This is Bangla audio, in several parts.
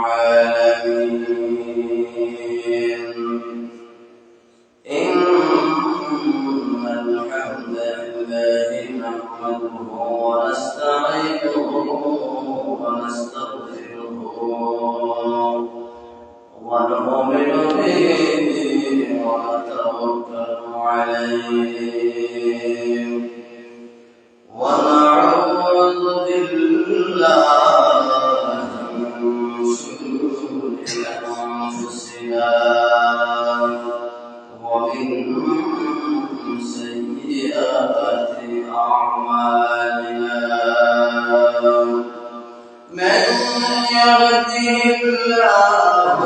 العالمين إن الحمد لله نحمده ونستعينه ونستغفره ونؤمن به ونتوكل عليه ونعوذ بالله من شرور أنفسنا ومن سيئات أعمالنا من يهده الله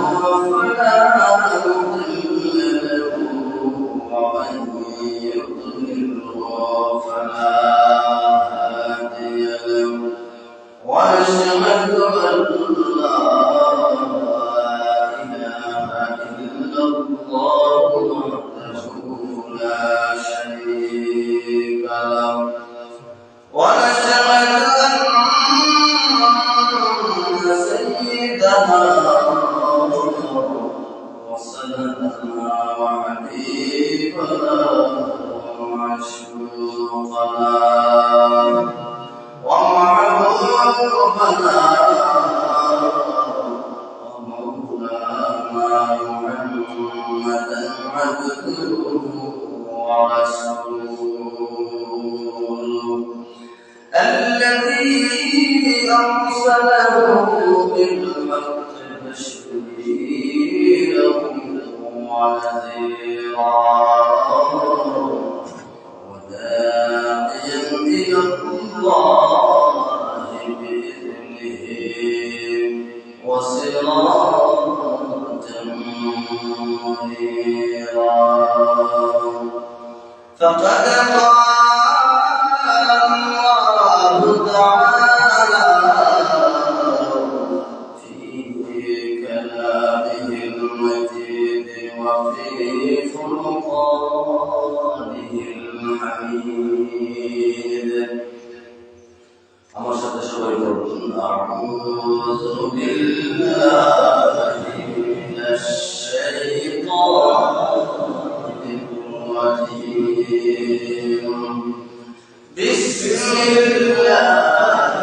فلا مضل له ومن يضلله فلا هادي له وأشهد أن لا إله إلا الله وحده لا شريك له ونشهد أن سيدنا وسندنا وحبيبنا ومعشوقنا ومحبوبنا ومولانا محمدا عبده ورسوله الذي أرسله بالحق بشيرا ونذيرا وداعيا إلى الله بإذنه وسراجا منيرا فقد قال الله تعالى في كلامه المجيد وفي فرقانه الحميد আমার সাথে সবাই বলুন আউযু বিল্লাহি মিনাশ শাইতানির রাজীম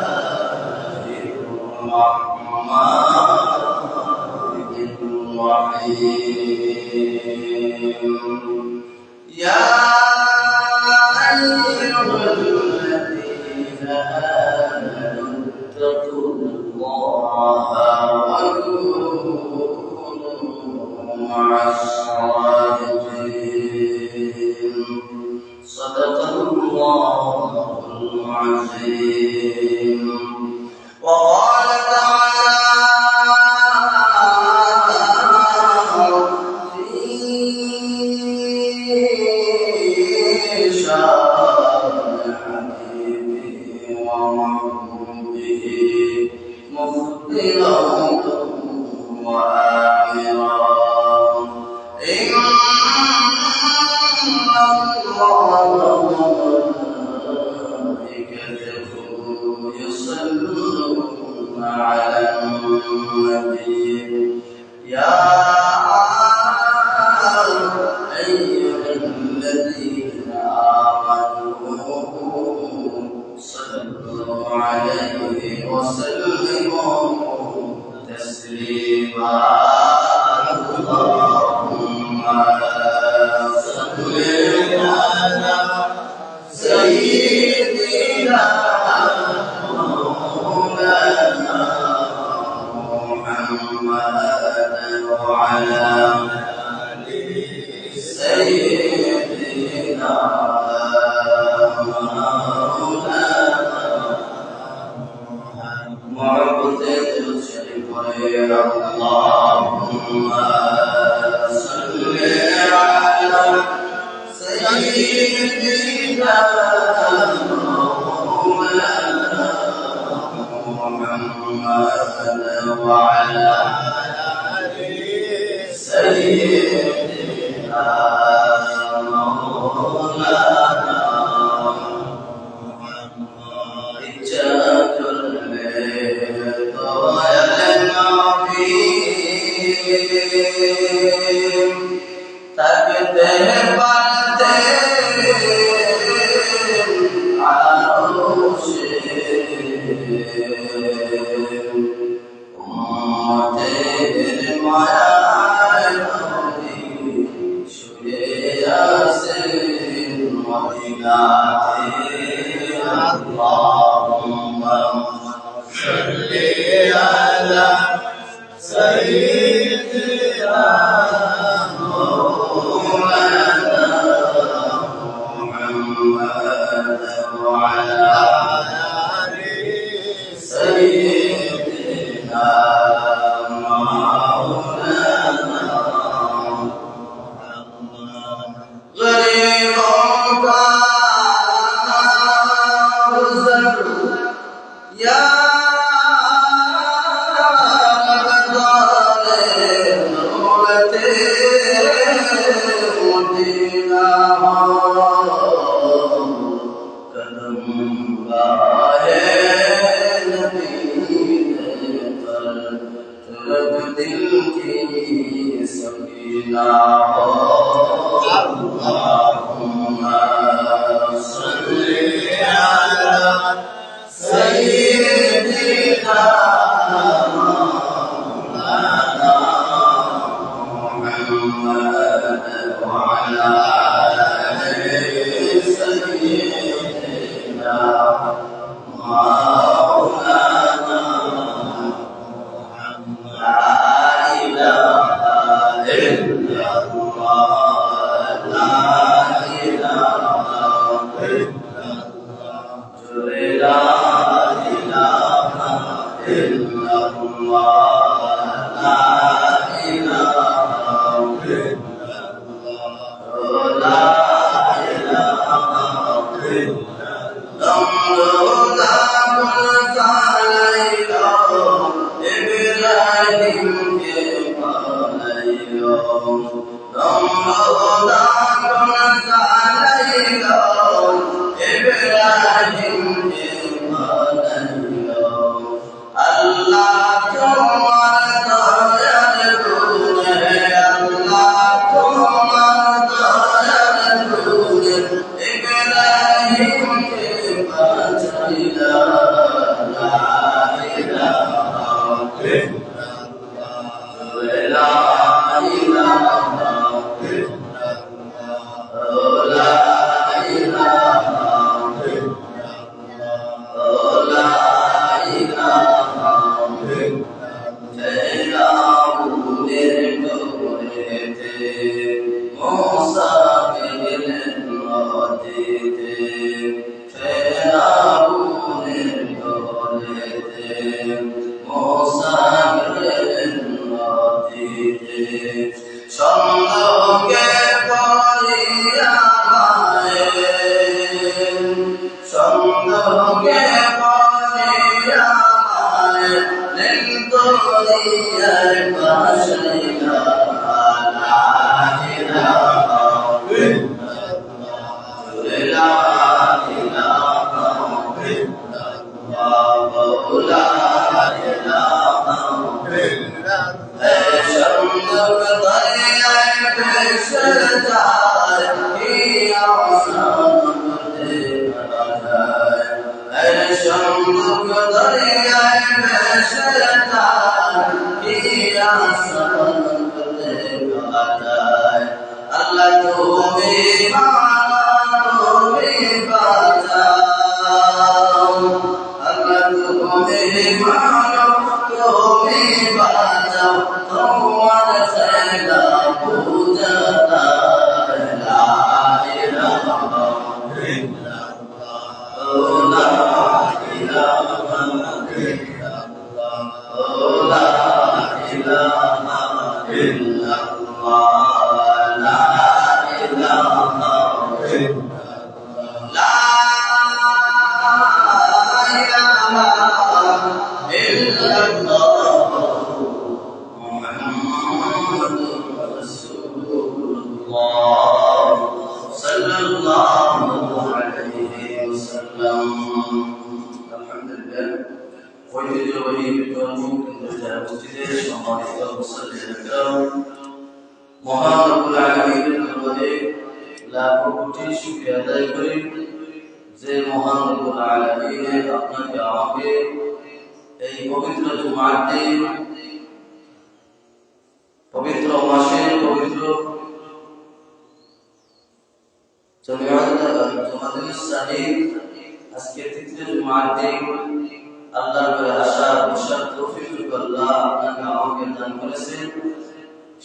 বিসমিল্লাহির রাহমানির রাহিম ইয়া আইয়ুহাল্লাযীনা আমানু ইত্তাকুল্লাহা ওয়া কুনু মা'আস সাদিকিন সাদাকাল্লাহুল আযীম ওয়া ক্বালা তাআলা ফি শা'নি হাবিবিহি ওয়া মাহবুবিহি مفضلا وآمرا إن الله وملائكته يصلون على النبي يا أيها الذين آمنوا صلوا عليه وسلموا تسليما اللهم صل على سيدنا مولانا محمد وعلى آل سيدنا اللهم صل على سيدنا مولانا محمد وعلى آل سيدنا مولانا محمد سيدنا مولانا محمد وعلى آل سيدنا مولانا غريبوں کا گزر یا اللهم صل على سيدنا مولانا محمد وعلى آل سيدنا مولانا محمد لا إله إلا الله لا إله إلا الله لا إله إلا الله لا إله إلا الله لا إله إلا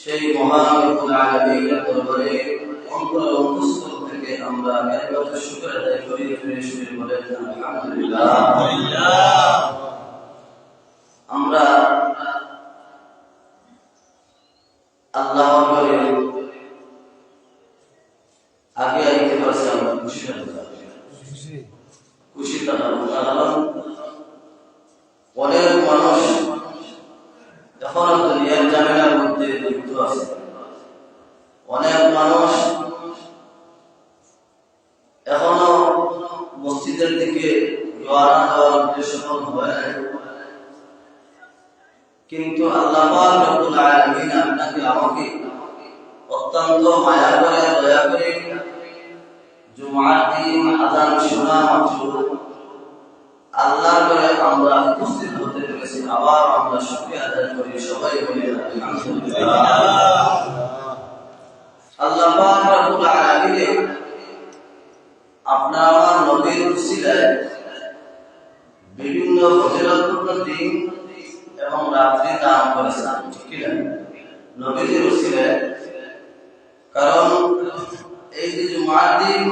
সেই মহান রব্বুল আলামিনের দরবারে অন্তঃস্থল থেকে আমরা একবার শুকর আদায় করি, শুনে বলেন আলহামদুলিল্লাহ। আমরা আল্লাহর ঘরে আগে আইতে পারছি, আমরা খুশি থাকার কারণ অনেক মানুষ এখন দুনিয়ার ঝামেলার মধ্যে লিপ্ত আছে। অনেক মানুষ এখনো মসজিদের দিকে দোয়ারা দেওয়ার উদ্দেশ্য হয় না, কিন্তু আল্লাহ পাক রব্বুল আলামিন আপনাকে আমাকে অত্যন্ত মায়া করে দয়া করে জুমার দিন আযান শোনা মাত্র আল্লাহর ঘরে আমরা উপস্থিত হতে পেরেছি। আবার আমরা শুকরিয়া আদায় করি, সবাই বলি আলহামদুলিল্লাহ। আল্লাহ পাক রব্বুল আলামিন আপনার আমার নবীর উসিলায় বিভিন্ন ফজিলতপূর্ণ দিন এবং রাত্রি দান করেছেন, ঠিক কি না? নবীর উসিলায়, কারণ এই যে জুমার দিন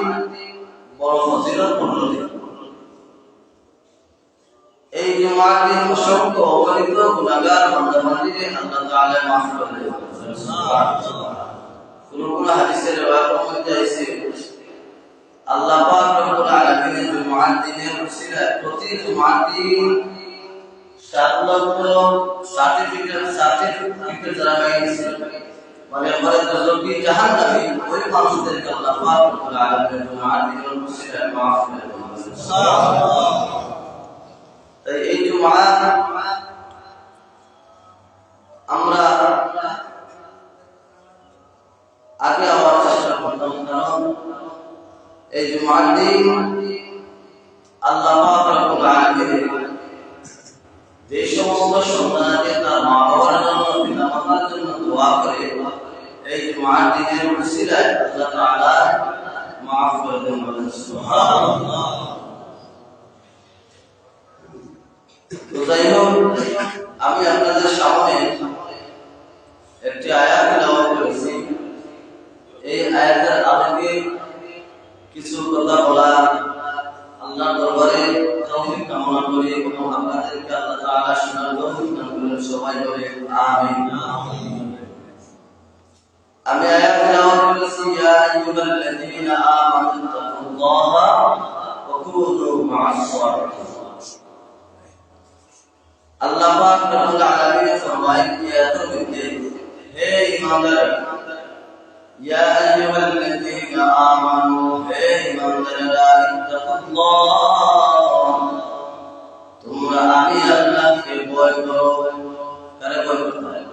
বড় ফজিলতপূর্ণ দিন। এই জুমার দিন অসংখ্য অগণিত গুনাহগার বান্দাবান্দিকে আল্লাহ তাআলা মাফ করে দেন। কোন হাদিসের riwayatর মধ্যে আছে আল্লাহ পাক রব্বুল আলামিন জুমার দিনের উসিলায় প্রতি জুমার দিন 7 লক্ষ সার্টিফিকেট যারা পাইছে, মানে পরে যতটি জাহান্নামী ওই মানুষদেরকে আল্লাহ পাক রব্বুল আলামিন জুমার দিনের উসিলায় মাফ করে দেন। সুবহানাল্লাহ। তাই এই জুমা আমরা আগে আবার চেষ্টা করতাম, কারণ এই জুমার দিন আল্লাহ পাক রব্বুল আলামিন যে সমস্ত সন্তানকে তার মা বাবার জন্য পিতা মাতার জন্য দোয়া করে, এই জুমার দিনের উসিলায় আল্লাহ তাআলা মাফ করে দেন। সুবহানাল্লাহ। তো যাই হোক, আমি আপনাদের সামনে একটি আয়াত তেলাওয়াত করেছি। এই আয়াতের আলোকে কিছু কথা বলা আল্লাহর দরবারে তৌফিক কামনা করি এবং আপনাদেরকে আল্লাহ তাআলা শোনার তৌফিক দান করেন, সবাই বলে আমিন। আমি আয়াত তেলাওয়াত করেছি, ইয়া আইয়ুহাল্লাযীনা আমানু তাকুল্লাহা ওয়া কুনু মা'আস সাদিকিন। আল্লাহ পাক রব্বুল আলামিন ফরমায় আয়াতের মধ্যে, হে ঈমানদার, ইয়া আইয়ুহাল্লাযীনা আমানু, হে ঈমানদাররা, ইত্তাকুল্লাহ, তোমরা আমি আল্লাহকে ভয় করো। কারে ভয় করতে হয়?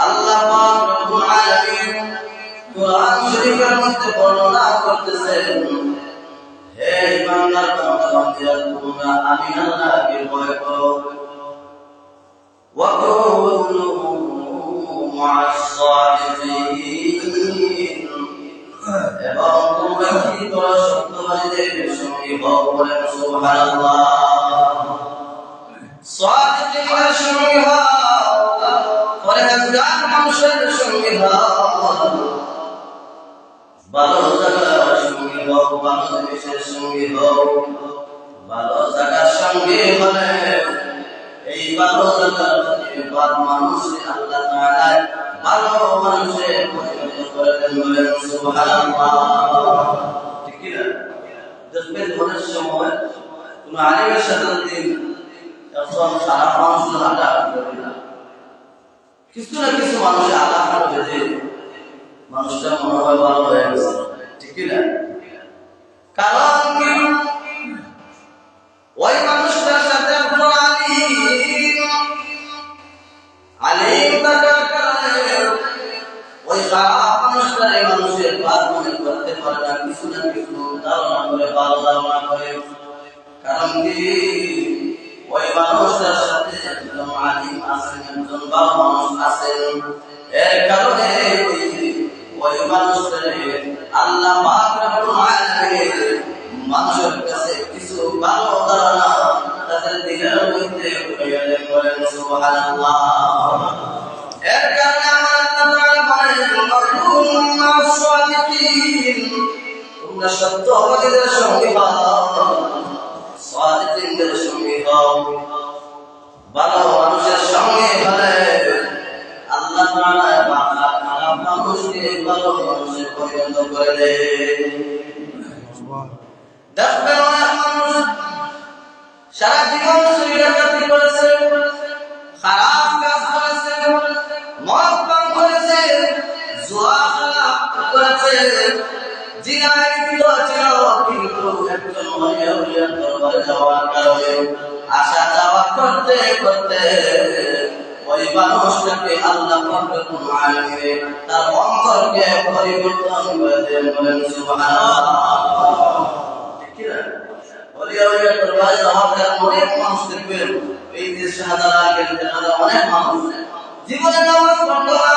আল্লাহ পাক রব্বুল আলামিন কোরআন শরীফের মধ্যে বর্ণনা করতেছেন, হে ঈমানদার বান্দাবান্দিরা, তোমরা আমি আল্লাহকে ভয় করো। وَكُونُوا مَعَ الصَّادِقِينَ, এবং তোমরা কি করো? সত্যবাদীদের সঙ্গে হও। বলেন সুবহানাল্লাহ। সাদিকিনের সঙ্গে হও, পরহেজগার মানুষের সঙ্গে হও, ভালো জায়গার সঙ্গে হও, ভালো জিনিসের সঙ্গে হও। ভালো জায়গার সঙ্গে হলে এই ভালো জায়গার মানুষে আল্লাহ তাআলা ভালো মানুষে পরিণত করে দেন। বলেন সুবহানাল্লাহ। ঠিক কি না? দেখবেন অনেক সময় কোন আলিমের সাথে দিন এখন সারা মানুষ আলাদা করে না, কিছু না কিছু মানুষের আলাদা করে যে মানুষটা মনে হয় ভালো হয়ে গেছে, ঠিক কি না? কারণ কি ওই মানুষটার সাথে আলিম থাকার কারণে ওই খারাপ মানুষটার এই মানুষের বাদ মনে করতে পারে না, কিছু না কিছু ধারণা করে, ভালো ধারণা করে। কারণ কি ওই মানুষটার সাথে একজন আলিম আছেন, একজন ভালো মানুষ আছেন, এর কারণে ওই মানুষটার আল্লাহ পাক রব্বুল আলামিন মানুষের কাছে কিছু ভালো ধারণা তাদের দিলের মধ্যে উঠাইয়া দেন। বলেন সুবহানাল্লাহ। এর কারণে তোমরা সত্যবাদীদের সঙ্গে হও, সাদিকদের সঙ্গে হও। ভালো মানুষের সঙ্গে হলে আল্লাহ তাআলা খারাপ মানুষকে ভালো মানুষে পরিণত করে দেয়। দেখবেন অনেক মানুষ সারা জীবন চুরি ডাকাতি করেছে, খারাপ কাজ করেছে, মদ পান করেছে, জুয়া খেলা করেছে, জিনায় লিপ্ত ছিল, কিন্তু একজন ওলিয়ার দরবারে যাওয়ার কারণে আসা যাওয়া করতে করতে ওই মানুষটাকে আল্লাহ রব্বুল আলামিন তার অন্তরকে পরিবর্তন করে দেন। বলেন সুবহানাল্লাহ। ঠিক না? ওলিয়ার দরবারে যাওয়ার কারণে অনেক মানুষ দেখবেন, এই যে শাহজালাল অনেক মানুষ জীবনে নামাজ পড়তো না,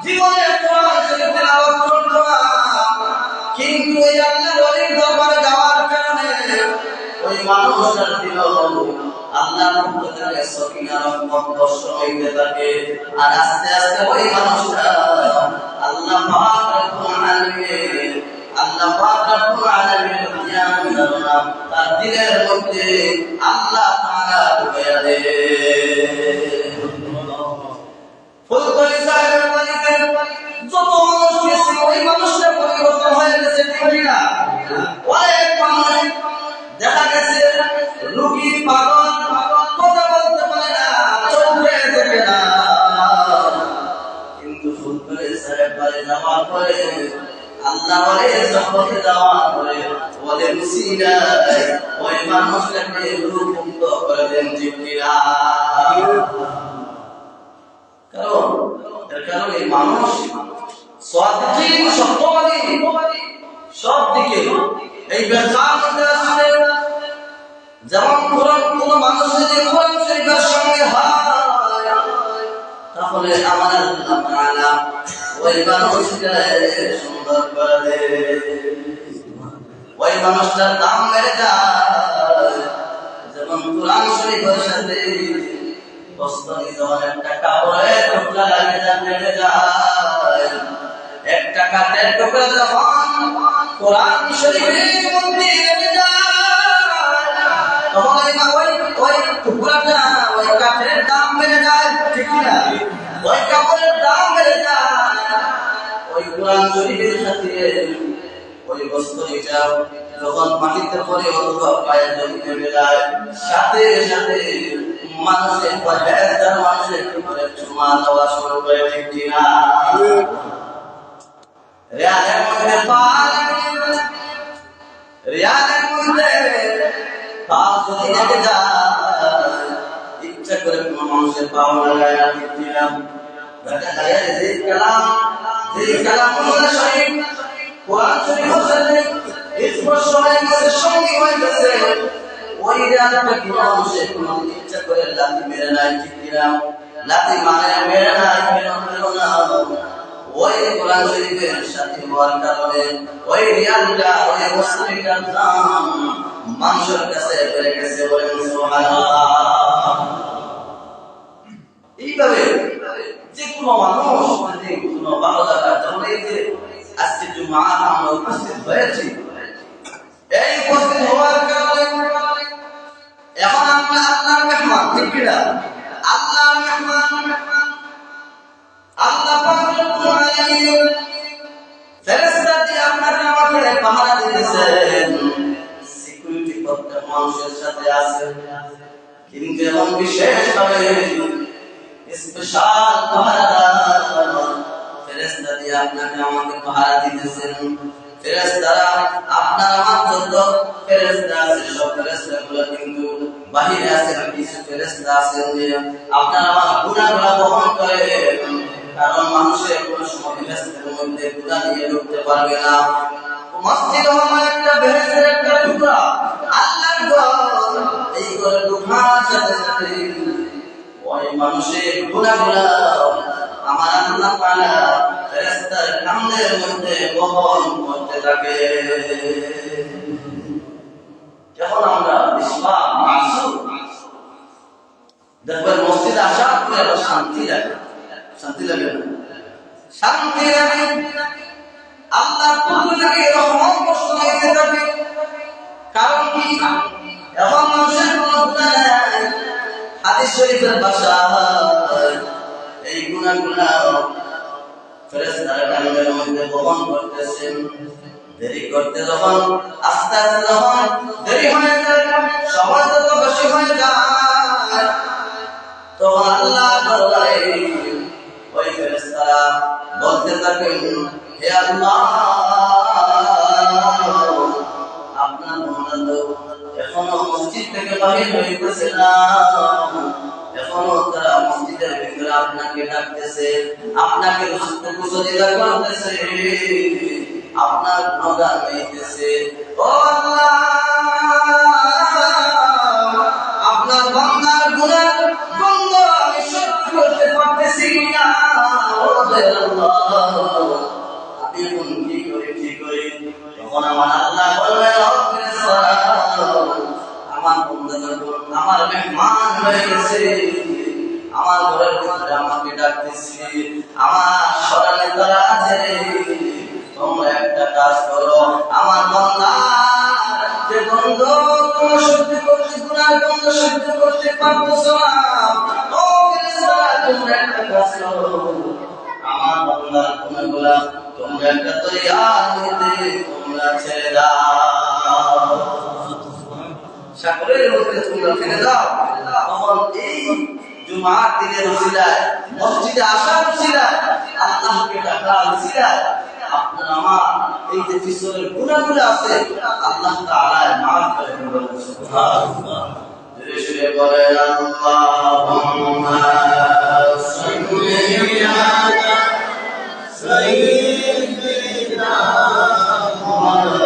জীবনে কোরআন শরীফ তেলাওয়াত করতো না, কিন্তু এই আল্লাহর ওলির দরবারে যাওয়ার কারণে ওই মানুষটার দিল আল্লাহর পক্ষ থেকে সকিনার রহমত বর্ষণ হইতে থাকে। আর আস্তে আস্তে ওই মানুষটা আল্লাহ পাক রব্বুল আলামিন জ্ঞান ধারণা তার দিলের মধ্যে আল্লাহ তাআলা ঢুকিয়ে দেন। ফুলতলি সাহেবের বাড়িতে যত মানুষ গেছে ওই মানুষটা পরিবর্তন হয়ে গেছে, ঠিক না? অনেক মানুষ দেখা গেছে রোগী, পাগল, কথা বলতে পারে না, চোখে দেখে না, কিন্তু ফুলতলি সাহেব বাড়ি যাওয়ার পরে আল্লাহ ওলির সহবতে যাওয়ার পরে ওদের উসিলায় ওই মানুষটাকে রূপমুক্ত করে দেন। ঠিক কিনা? কারণ এই মানুষ সাদিক, সত্যবাদী সব দিকে এই বেকার মধ্যে আসলে যেমন কোন মানুষ যদি কোরআন শরীফের সঙ্গে হয় তাহলে আমার আল্লাহ তাআলা ওই মানুষকে সুন্দর করে দেয়, ওই মানুষটার দাম বেড়ে যায়। যেমন কোরআন শরীফের সাথে একটা কাপড়ের টুকরা বেড়ে যায়, একটা কাঠের টুকরা যখন কোরআন শরীফের মধ্যে বেড়ে যায় তখন ওই টুকরাটা, ওই কাঠের দাম বেড়ে যায়। ঠিক না? ওই কাপড়ের দাম বেড়ে যায়। ওই কোরআন শরীফের সাথে ওই বস্তুটা যখন মাটিতে পড়ে অথবা পায়ে জমিতে যায়, সাথে সাথে মানুষের পয়সার মানুষের উপরে চুমা দেওয়া শুরু করে। ঠিক কিনা? রিয়াদের মধ্যে রিয়াদের মধ্যে পা যদি লেগে যায়, ইচ্ছা করে কোনো মানুষের পাও লাগায় না। ঠিক কিনা? যে কালাম শরীফ কোরআন শরীফের সাথে স্পর্শ হয়ে গেছে, সঙ্গী হয়ে গেছে, ওই রিয়াদটা কোনো মানুষের কোনো ইচ্ছা করে লাথি মেরে নাই। ঠিক কিনা? লাথি মানে মেরে নাই, মেরো না, ওই কোরআন শরীফের সাথে হওয়ার কারণে ওই রিয়াদটা, ওই বস্তুটার দাম মানুষের কাছে বেড়ে গেছে। বলেন সুবহানাল্লাহ। এইভাবে যে কোনো মানুষ যদি কোনো ভালো জায়গা, যেমন এই যে আজকে জুমা আমরা উপস্থিত হয়েছি, এই উপস্থিত হওয়ার কারণে এখন আমরা আল্লাহর মেহমান। ঠিক কিনা? আল্লাহর মেহমান, আল্লাহ পাক রব্বুল আলামিন ফেরেশতা দিয়ে আপনাকে আমাকে পাহারা দিতেছেন, সিকিউরিটি প্রত্যেক মানুষের সাথে আছে, কিন্তু এখন বিশেষভাবে স্পেশাল পাহারাদার ফেরেশতা দিয়ে আপনাকে আমাকে পাহারা দিতেছেন। ফেরেশতারা আপনার আমার যত ফেরেশতা আছে সব ফেরেশতাগুলো কিন্তু বাহিরে আছে, কিছু ফেরেশতা আছে যে আপনার আমার গুনাহগুলো বহন করে, কারণ মানুষের কোনো সময় বেহেশতের মধ্যে গুনাহ নিয়ে ঢুকতে পারবে না। মসজিদ আমার একটা বেহেশতের একটা টুকরা, আল্লাহর ঘর, এই ঘরে ঢোকার সাথে সাথে ওই মানুষের গুনাহগুলো আমার আল্লাহ তাআলা ফেরেশতার কামনের মধ্যে বহন করতে থাকে। যখন আমরা বিশ্বাস মাসুম দেখবেন মসজিদে আসার পরে শান্তি লাগে, শান্তি লাগে না? শান্তি রাখে, আল্লাহ কুদরতকে রহমত বর্ষণ দিতে থাকে। কারণ কি? এখন মানুষের কোনো গুনাহ নাই। হাদিস শরীফের ভাষা, এই গুনাহগুলো ফেরেশতারা কালবের মধ্যে বহন করতেছেন। দেরি করতে যখন আস্তে আস্তে যখন দেরি হয়ে যায়, সময় যত বেশি হয়ে যায়, তখন আল্লাহ দরবারে ওই ফেরেশতারা বলতে থাকেন, হে আল্লাহ, আপনার বান্দা তো এখনো মসজিদ থেকে বাহির হইতেছে না, এখনো তারা মসজিদের ভিতরে আপনাকে ডাকতেছে, আপনাকে কুশলিতা করতেছে, আপনার গুণগান গাইতেছে। ও আল্লাহ, আপনার বান্দার গুনাহ গন্ধ আমি সহ্য করতে পারতেছি না। আমি এখন কি করি? তখন আমার আল্লাহ বললেন, আমার বান্দা যখন আমার মেহমান হয়ে গেছে, আমার ঘরের ভিতরে আমাকে ডাকতেছে, আমার স্মরণে তারা আছে, তোমরা একটা কাজ করো, আমার বান্দা যে গন্ধ তোমরা সহ্য করতে, গুনার গন্ধ সহ্য করতে পারতেছো না, ও ফেরেশতারা, তোমরা একটা কাজ করো, আমার বান্দার গুনাহগুলা তোমরা একটা তৈয়ার নিতে তোমরা ছেড়ে দাও, সাগরের মধ্যে তোমরা ফেলে দাও। তখন এই জুমার দিনের উসিলায়, মসজিদে আসার উসিলায়, আল্লাহকে ডাকার উসিলায় আপনার আমার এই যে পিছনের গুনাহগুলো আছে আল্লাহ তাআলা মাফ করে দেবেন। সুবহানাল্লাহ। ধীরে ধীরে বলেন, আল্লাহুম্মা সাল্লি আলা সাইয়্যিদিনা মাওলানা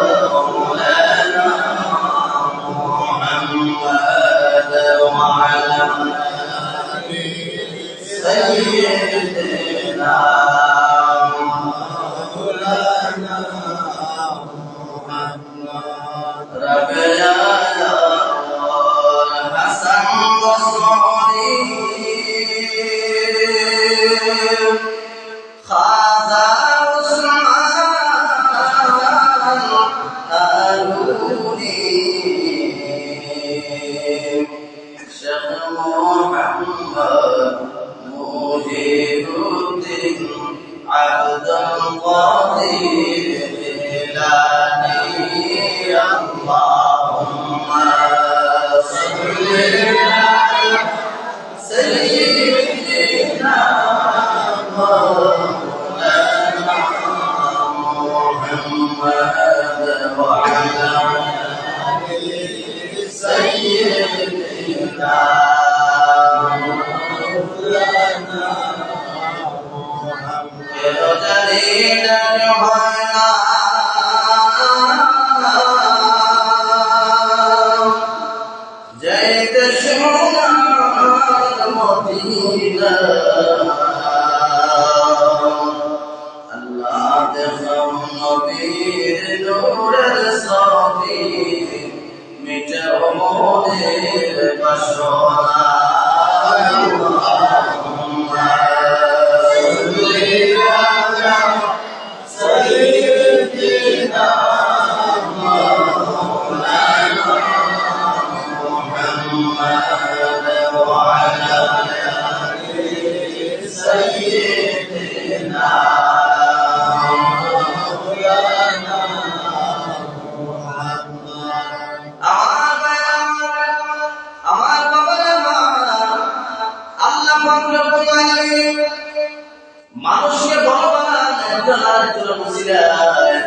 মুহাম্মাদ ওয়া আলা আলি সাইয়্যিদিনা মানুষকে বড় বানান একজন আরেকজনের উসিলায়।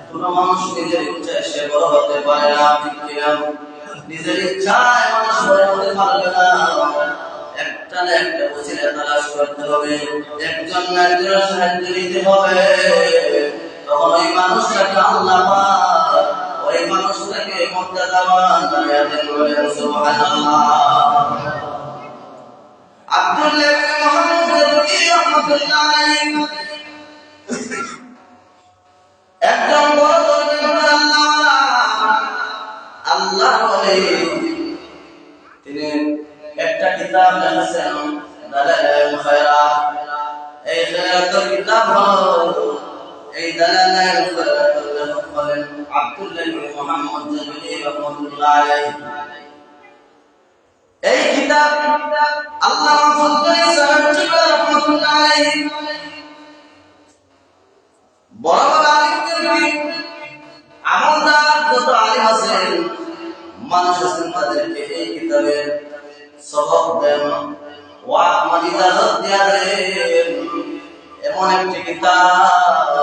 কোন মানুষ নিজের ইচ্ছায় সে বড় হতে পারে না, ঠিক কিনা? নিজের ইচ্ছায় মানুষ বড় হতে পারবে না, একটা না একটা উসিলা তালাশ করতে হবে, একজন না একজনের সাহায্য নিতে হবে। তখন ওই মানুষটাকে আল্লাহ পাক ওই মানুষটাকে মর্যাদাবান বানিয়ে দেন। বলেন সুবহানাল্লাহ। আব্দুল্লাহ ইবনে মুহাম্মদ আয-যুবরি রাহমাতুল্লাহ আলাইহি একজন বড় দরবেশ আল্লাহ বলে, তিনি একটা কিতাব লিখেছেন দালাইলুল খায়রাত। এই খায়রাতের কিতাব কিতাব হলো এই দালালায়ে বলেন আব্দুল্লাহ ইবনে মুহাম্মদ জামিলি রাহমাতুল্লাহ আলাইহি। এই কিতাব আল্লাহ রাসূল রাহমাতুল্লাহ আলাইহি বড় বড় আলিমদের আমলদার যত আলিম আছেন মানুষ আছেন তাদেরকে এই কিতাবের সবক দেন ওয়া ইজাজত দিয়া দেন। এমন একটি কিতাব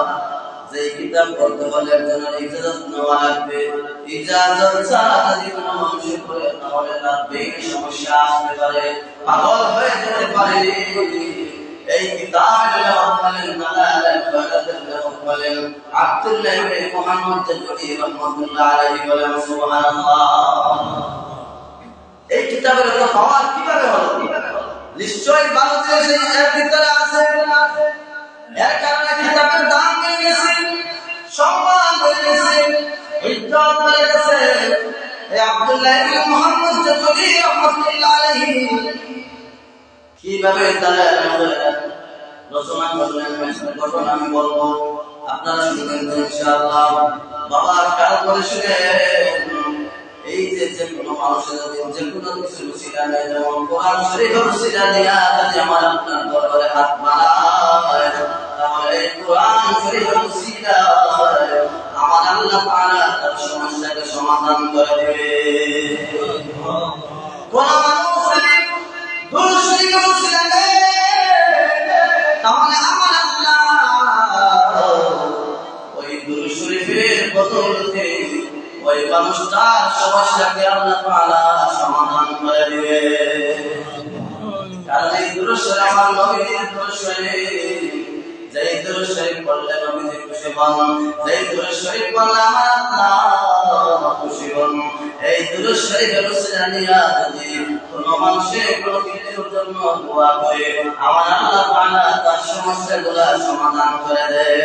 যে কিতাব পড়তে হলে একজনের ইজাজত নেওয়া লাগবে। ইজাজত ছাড়া যদি কোনো মানুষ পড়ে তাহলে তার ব্রেনে সমস্যা আসতে পারে, পাগল হয়ে যেতে পারে। এই কিতাবের লেখক হলেন আব্দুল্লাহ ইবনে মুহাম্মদ জামিলি রাহমাতুল্লাহ আলাইহি বলেন সুবহানাল্লাহ। এই কিতাবের এত পাওয়ার কিভাবে হলো? নিশ্চয়ই ভালো জিনিস এর ভিতরে আছে। এর কারণে কিতাবের দাম বেড়ে গেছে, সম্মান বেড়ে গেছে, ইজ্জত বেড়ে গেছে। এই আব্দুল্লাহ ইবনে মুহাম্মদ জামিলি রাহমাতুল্লাহ আলাইহি কিভাবে তারা রচনা করলেন ঘটনা আমি বলবো, আপনারা শুনবেন ইনশাআল্লাহ। বাবা কাল করে শুনে এই যে কোনো মানুষের যে কোনো কিছু রুচিলা নেই, যেমন কোরআন শরীফের রুচিলা দিয়া যদি আমার আপনার দরবারে হাত বাড়ায় তাহলে এই কোরআন শরীফের রুচিলা আমার আল্লাহ তাআলা তার সমস্যাকে সমাধান করে দেবে। কোন মানুষ যদি কোরআন শরীফের রুচিলা নেই তাহলে আমার আল্লাহ ওই দুরূদ শরীফের বদৌলতে ওই মানুষটার সমস্যাকে আল্লাহ তাআলা সমাধান করে দিবে। কারণ এই দুরূদ শরীফ আমার নবীর দুরূদ শরীফ, যেই দুরূদ শরীফ পড়লে নবীজি খুশি হন, যেই দুরূদ শরীফ পড়লে আমার আল্লাহ খুশি হন। এই দুরূদ শরীফের উসিলা নিয়া যদি কোনো মানুষের কোনো কিছুর জন্য দোয়া করে আমার আল্লাহ তাআলা তার সমস্যাগুলো সমাধান করে দেয়।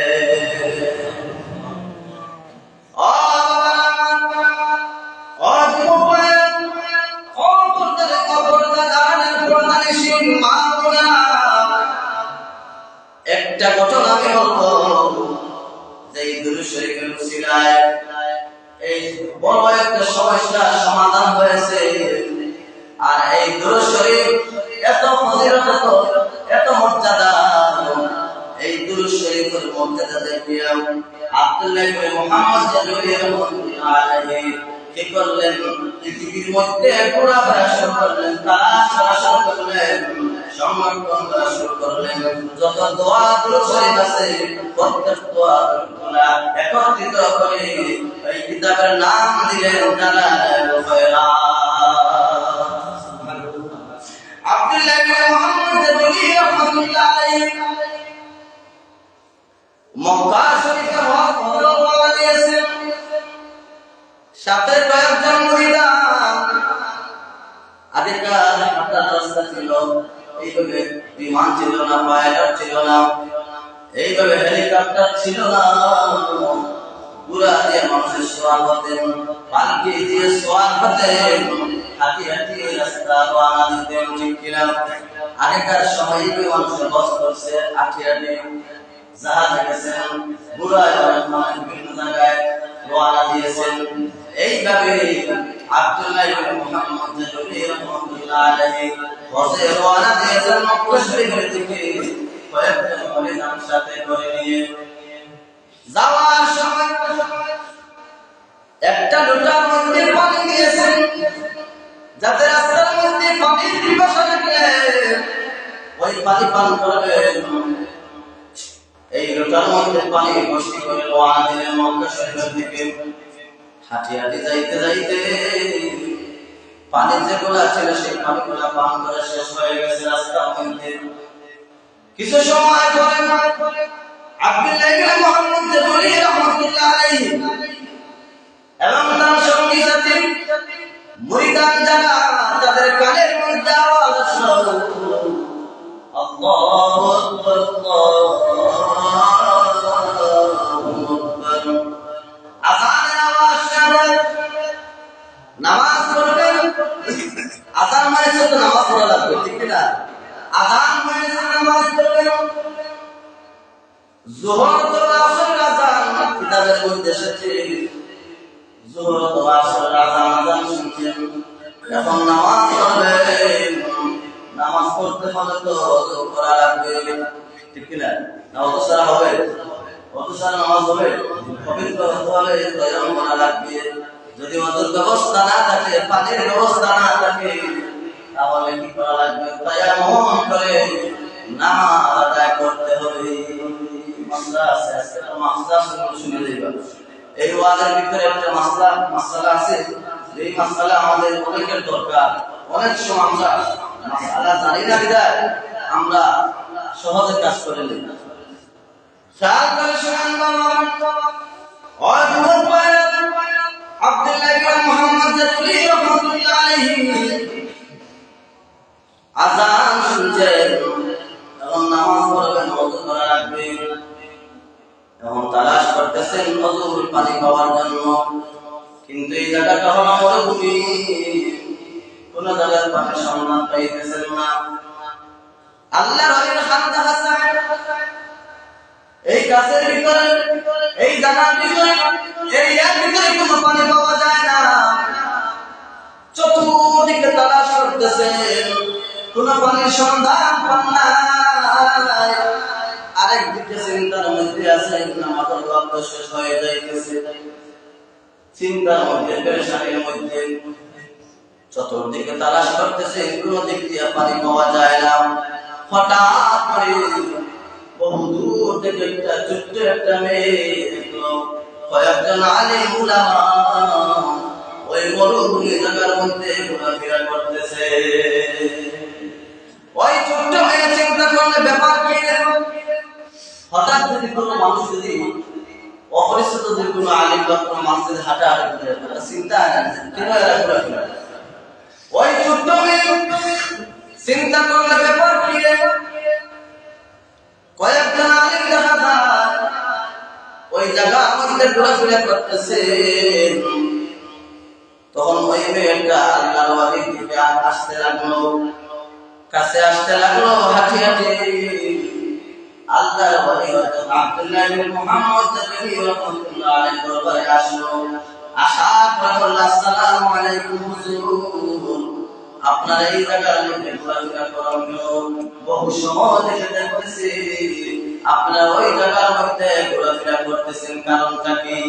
একটা ঘটনা আমি বলবো, যে দুরূদ শরীফের উসিলায় এই বড় একটা সমস্যার সমাধান হয়েছে। আর এই দুরূদ শরীফ এত ফজিলত, এত মর্যাদা, এই দুরূদ শরীফের মর্যাদা দেখিয়া আব্দুল্লাহ ইবনে মুহাম্মদ জামিলি রাহমাতুল্লাহ আলাইহি কি করলেন, পৃথিবীর মধ্যে ঘোরাফেরা শুরু করলেন, তালাশ করা শুরু করলেন, সংরক্ষণ করা শুরু করলেন। যত দোয়া দুরূদ শরীফ আছে প্রত্যেক দোয়াগুলো একত্রিত করে এই কিতাবের নাম দিলেন দালালায়ে খয়রাত। আব্দুল্লাহ ইবনে মুহাম্মদ জামিলি রাহমাতুল্লাহ আলাইহি মক্কা শরীফে হজ রওনা দিয়েছেন, সাথে কয়েকজন মুরিদান। আগেকার হাঁটার রাস্তা ছিল, এইভাবে বিমান ছিল না, পাইলট ছিল না, এইভাবে হেলিকপ্টার ছিল না। ঘোড়া দিয়ে মানুষের সোয়ার হতেন, পালকি দিয়ে সোয়ার হতেন, হাঁটি হাঁটি রাস্তা রওনা দিতেন। ঠিক কিনা? আগেকার সময় মানুষের বস করছে, হাঁটি হাঁটি জাহাজে গেছেন, ঘোড়ায় মানুষ বিভিন্ন জায়গায় রওনা দিয়েছেন। এইভাবে আব্দুল্লাহ ইবনে মুহাম্মদ জামিলি রাহমাতুল্লাহ আলাইহি হজে রওনা দিয়েছেন মক্কা শরীফের দিকে কয়েকজন মুরিদান সাথে করে নিয়ে। যাওয়ার সময় একটা লোটার মধ্যে পানি দিয়েছেন, যাতে রাস্তার মধ্যে পানির পিপাসা লাগলে ওই পানি পান করবেন। এই লোটার মধ্যে পানি ভর্তি করে রওনা দিলেন মক্কা শরীফের দিকে। হাঁটি হাঁটি যাইতে যাইতে পানির যেগুলো ছিল সেই পানিগুলো পান করা শেষ হয়ে গেছে রাস্তার মধ্যে। কিছু সময় পরে আব্দুল্লাহ ইবনে মুহাম্মদ জামিলি রাহমাতুল্লাহ আলাইহি এবং তার সঙ্গী সাথী মুরিদান যারা, তাদের কানের মধ্যে আওয়াজ আসলো, আল্লাহু আকবার, আযানের আওয়াজ শুনে নামাজ পড়বেন। আযান মানে শুধু নামাজ পড়া লাগবে, ঠিক না? আযান মানে নামাজ পড়বেন। যোহর তো আসরের আযান কিতাবের মধ্যে এসেছে, যোহর তো আসরের আযান শুনছেন, এখন নামাজ পড়বেন। নামাজ পড়তে হলে তো ওযু করা লাগবে, ঠিক কি না? না ওযু ছাড়া হবে? ওযু ছাড়া নামাজ হবে? পবিত্র হতে হলে তায়াম্মুম করা লাগবে। যদি ওযুর ব্যবস্থা না থাকে, পানির ব্যবস্থা না থাকে, তাহলে কি করা লাগবে? তায়াম্মুম করে নামাজ আদায় করতে হবে। মাসলা আছে, আজকে তো মাসলা শুনে যাইবা। এই ওয়াজের ভিতরে একটা মাসলা আছে, এই মাসলা আমাদের অনেকের দরকার। অনেক সময় আমরা মাসলা জানি না বিধায় আমরা সহজে কাজ করে নিই। খেয়াল করে শুনেন বাবা, ওই বুড়ো পায়রা আব্দুল্লাহ ইবনে মুহাম্মদ জাতুলি রাহমাতুল্লাহ আলাইহি আযান শুনছেন, এখন নামাজ পড়বেন, ওযু করা লাগবে। এখন তালাশ করতেছেন ওযুর পানি পাওয়ার জন্য, কিন্তু এই জায়গাটা হলো মরুভূমি, কোন জায়গার পানির সন্ধান পাইতেছেন না। আল্লাহর ওলির খান্দা হাসান এই গাছের ভিতরে, এই জায়গার ভিতরে, এই এর ভিতরে কোনো পানি পাওয়া যায় না। চতুর্দিকে তালাশ করতেছেন, কোনো পানির সন্ধান পান না। আরেক দিকে চিন্তার মধ্যে আছেন, নামাজের ওয়াক্ত শেষ হয়ে যাইতেছে, চিন্তার মধ্যে, পেরেশানির মধ্যে চতুর্দিকে তালাশ করতেছে, কোনো দিক দিয়ে পানি পাওয়া যায় না। হঠাৎ করে বহু দূর থেকে একটা ছোট্ট একটা মেয়ে দেখলো, কয়েকজন আলিম উলামা ওই মরুভূমি জায়গার মধ্যে ঘোরাফেরা করতেছে। ওই ছোট্ট মেয়ে চিন্তা করলে ব্যাপার কি, হঠাৎ যদি কোনো মানুষ যদি অপরিচিত যদি কোনো আলিম বা কোনো মানুষের হাঁটাহাঁটি করে, চিন্তা কেন এরা ঘোরাফেরা। ওই ছোট্ট মেয়ে চিন্তা করলে ব্যাপার কি, কয়েকজন আলিম দেখা যায় ওই জায়গার মধ্যে ঘোরাফেরা করতেছে। তখন ওই মেয়েটা আল্লাহর ওয়ালির দিকে আসতে লাগলো, কাছে আসতে লাগলো, হাঁটি হাঁটি আল্লাহর ওয়ালি হযরত আব্দুল্লাহ ইবনে মুহাম্মদ জাতুলি রাহমাতুল্লাহ আলাইহি দরবারে আসলো। আসার পর বলল, আসসালামু আলাইকুম হুজুর, আপনারা এই জায়গার মধ্যে ঘোরাফেরা করেন, বহু সময় থেকে দেখতেছি আপনারা ওই জায়গার মধ্যে ঘোরাফেরা করতেছেন, কারণটা কি?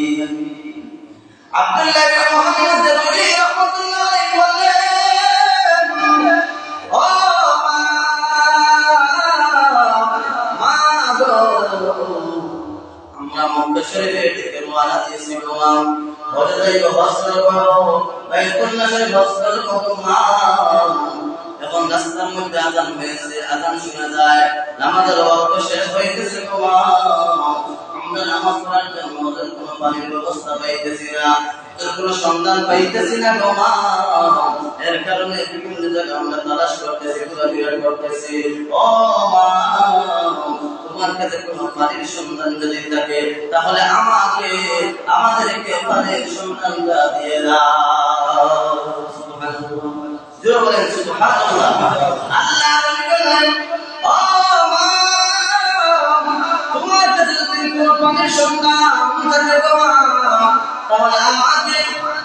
আব্দুল্লাহ ইবনে মুহাম্মদ জাতুলি রাহমাতুল্লাহ আলাইহি বললেন, ও মা গো, আমরা মক্কা শরীফের দিকে রওনা দিয়েছি গো মা, বলে যাইব হজ করব, বাইতুল্লাহ শরীফ হজ করব গো মা। এখন রাস্তার মধ্যে আযান হয়েছে, আযান শোনা যায়, নামাজের ওয়াক্ত শেষ হইতেছে গো মা, আমরা নামাজ পড়ার জন্য ওদের কোনো পানির ব্যবস্থা পাইতেছি না, ওদের কোনো সন্ধান পাইতেছি না গো মা। এর কারণে বিভিন্ন জায়গায় আমরা তালাশ করতেছি, ঘোরাফেরা করতেছি। ও মা, তোমার কাছে কোনো পানির সন্ধান যদি থাকে তাহলে আমাদেরকে পানির সন্ধানটা দিয়ে দাও। সুবহানাল্লাহ, জোরে বলেন সুবহানাল্লাহ। আল্লাহ বলেন, ও মা, তোমার কাছে যদি কোনো পানির সন্ধান থাকে গো মা, তাহলে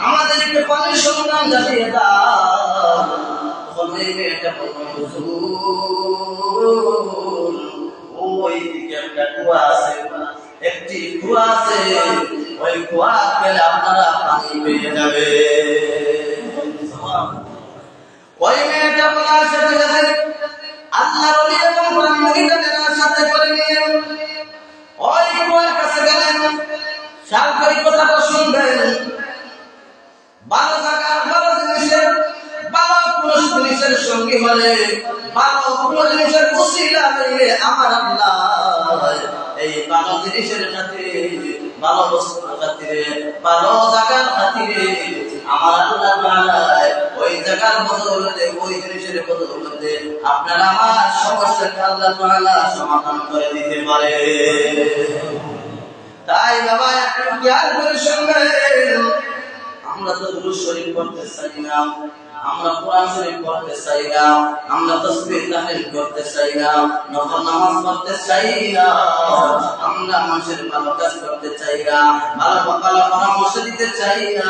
আমাদেরকে পানির সন্ধান দিয়ে দাও। তখন এই মেয়েটা বলল, হুজুর, ওই দিকে একটা কুয়া আছে, একটি কুয়া আছে, ওই কুয়া গেলে আপনারা পানি পেয়ে যাবে। ওই মেয়েটা বলার সাথে সাথে আল্লাহর ওলি এবং মুরিদদের সাথে করে নিয়ে ওই কুয়ার কাছে গেলেন। খেয়াল করে কথাটা শুনবেন, ভালো জায়গার ভালো জিনিসের ভালো কোনো জিনিসের সঙ্গী হলে, ভালো কোনো জিনিসের ওসিলা হইলে আমার আল্লাহ এই ভালো জিনিসের খাতিরে, ভালো বস্তুর খাতিরে, ভালো জায়গার খাতিরে আমার আল্লাহ তাআলা ওই জায়গার বদৌলতে, ওই জিনিসের বদৌলতে আপনার আমার সমস্যাকে আল্লাহ তাআলা সমাধান করে দিতে পারে। তাই বাবা একটু খেয়াল করে শুনবেন, আমরা তো দুরূদ শরীফ পড়তে চাই না, আমরা কোরআন শরীফ পড়তে চাই না, আমরা তাসবিহ তাহলিল করতে চাই না, নফল নামাজ পড়তে চাই না, আমরা মানুষের ভালো কাজ করতে চাই না, ভালো পরামর্শ দিতে চাই না,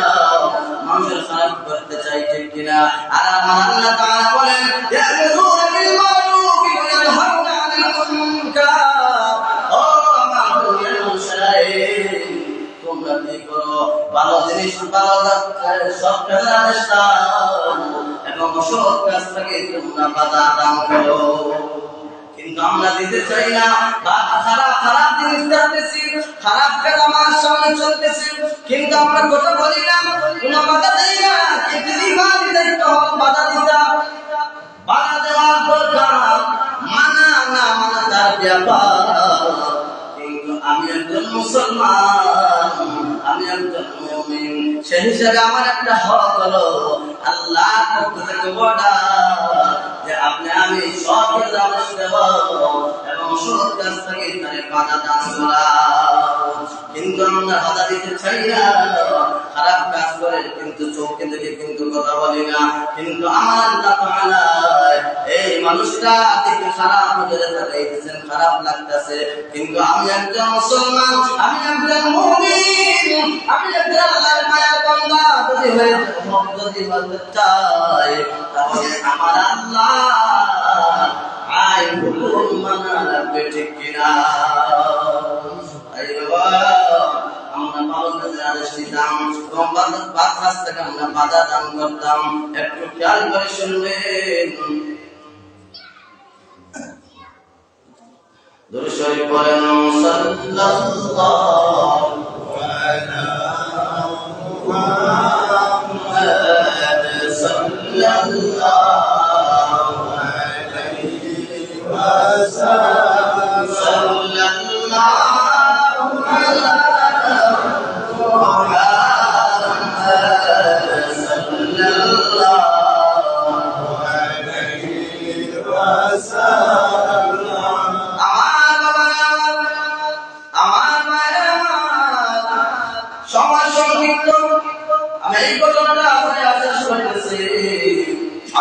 মানুষের খারাপ করতে চাই, ঠিক কিনা? আর আমার আল্লাহ তাআলা বলেন ইয়ামুরুনা বিল মারুফি ওয়া ইয়ানহাউনা আনিল মুনকার। ও আমার দুনিয়ার মানুষেরা, তোমরা কি করো? ভালো জিনিস, ভালো সব কাজের আদেশ দাও এবং অসৎ কাজ থেকে তোমরা বাধা দান করো। কিন্তু আমরা দিতে চাই না, খারাপ জিনিস করতেছি, খারাপ কাজ আমার সামনে চলতেছি, কিন্তু আমরা কথা বলি না, কোনো বাধা দেই না। কিন্তু ইমানি দায়িত্ব হল বাধা দিতাম, বাধা দেওয়ার দরকার, মানা না মানা তার ব্যাপার। কিন্তু আমি একজন মুসলমান, আমি একজন মুমিন, সেই হিসাবে আমার একটা হক হলো আল্লাহর পক্ষ থেকে অর্ডার যে আপনি আমি সৎ কাজে আদেশ দেব এবং সৎ কাজ থেকে তারে বাধা দান করা। কিন্তু আমরা বাধা দিতে চাই না, খারাপ কাজ করে কিন্তু চোখে দেখে কিন্তু কথা বলি না। কিন্তু আমার আল্লাহ তাআলা এই মানুষটা দেখে খারাপ নজরে তাকাইতেছেন, খারাপ লাগতেছে, কিন্তু আমি একজন মুসলমান, আমি একজন মুমিন, আমি একজন আল্লাহর মায়া বান্দা যদি বলতে চাই, তাহলে আমার আল্লাহ আইন হুকুম মানা লাগবে, ঠিক কিনা? আমরা ভালো কাজের আদেশ দিতাম এবং বাদ থেকে আমরা বাধা দান করতাম। একটু খেয়াল করে শুনবেন, দুরূদ শরীফ পড়েন সাল্লাল্লাহু আলা মুহাম্মাদ সাল্লাল্লাহু আলাইহি ওয়াসাল্লাম, সাল্লাল্লাহু আলা মুহাম্মাদ সাল্লাল্লাহু আলাইহি ওয়াসাল্লাম। সময় সংক্ষিপ্ত, আমি এই ঘটনাটা আপনাদের কাছে শুনাইতেছি।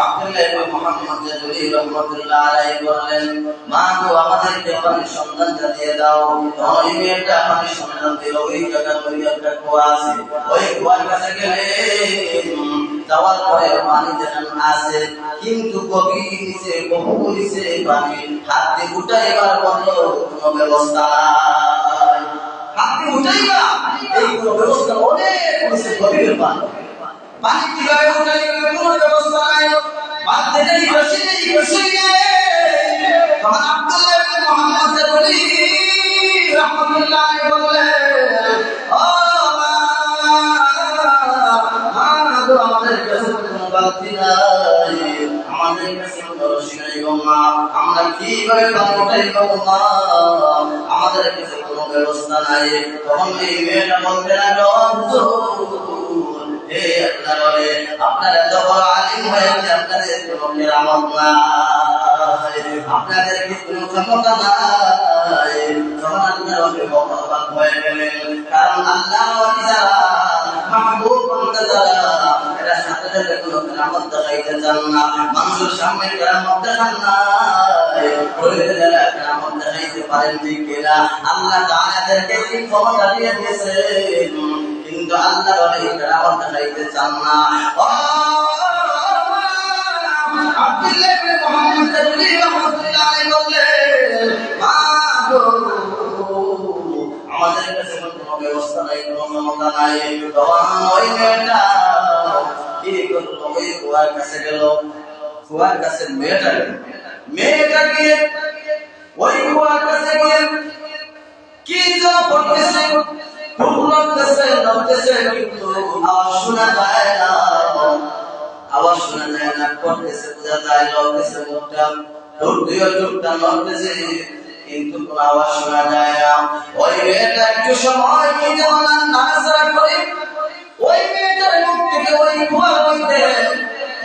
আব্দুল্লাহ ইবনে মুহাম্মদ জাদুলি রাহমাতুল্লাহ আলাইহি বলেন, মা গো আমাদেরকে পানির সন্ধানটা দিয়ে দাও। ওই মেয়েটা পানির সন্ধান দিল, ওই জায়গায় ওই একটা কুয়া আছে, ওই কুয়ার কাছে গেলে যাওয়ার পরে পানি যেখানে আছে কিন্তু গভীর নিচে, বহু নিচে পানি, হাত দিয়ে উঠাইবার মতো কোনো ব্যবস্থা নাই। হাত দিয়ে উঠাইবা এই কোনো ব্যবস্থা, অনেক নিচে গভীর পানি, পানি কিভাবে উঠাইবে কোনো ব্যবস্থা নাই। বাদ থেকে বসে তখন আব্দুল্লাহ ইবনে মুহাম্মদ জাদুলি রাহমাতুল্লাহ আলাইহি বললেন, ও আমাদের কাছে কোনো বালতি নাই, আমাদের কাছে কোনো রশি নাই গো মা, আমরা কিভাবে পানি উঠাইবো গো মা, আমাদের কাছে কোনো ব্যবস্থা নাই। তখন এই মেয়েটা বলতে লাগলো, হে আল্লাহর ওলি, আপনারা এত বড় আলিম হয়েছে, আপনাদের কোনো কেরামত নাই, আপনাদের কি কোনো ক্ষমতা নাই। তখন আল্লাহর ওলি অবাক হয়ে গেলেন, কারণ আল্লাহর ওলি যারা, মাহবুব বান্দা যারা, এরা সাথে সাথে কোনো কেরামত দেখাইতে চান না, মানুষের সামনে কেরামত দেখান নাই, যারা কেরামত দেখাইতে পারেন, ঠিক কিনা? আল্লাহ তাআলা এদেরকে কি ক্ষমতা দিয়ে দিয়েছেন, কিন্তু আল্লাহর ওলি কেরামত দেখাইতে চান না। আব্দুল্লাহ ইবনে মুহাম্মদ জাদুলি রাহমাতুল্লাহ আলাইহি বললেন, মা গো আমাদের কাছে কোনো ব্যবস্থা নাই, কোনো ক্ষমতা নাই। তখন ওই মেয়েটা কি করলো, ওই কুয়ার কাছে গেল, কুয়ার কাছে মেয়েটা গিয়ে ওই কুয়ার কাছে গিয়ে কি যেন করতেছে, নড়তেছে, কিন্তু আওয়াজ শোনা যায় না, আওয়াজ শোনা যায় না, করতেছে বোঝা যায়, লড়তেছে মুখটা, ঠোঁটটা নড়তেছে, কিন্তু কোন আওয়াজ শোনা যায় না। ওই মেয়েটা একটু সময় কি যেন নাড়াচাড়া করে, ওই মেয়েটার মুখ থেকে ওই কুয়ার মধ্যে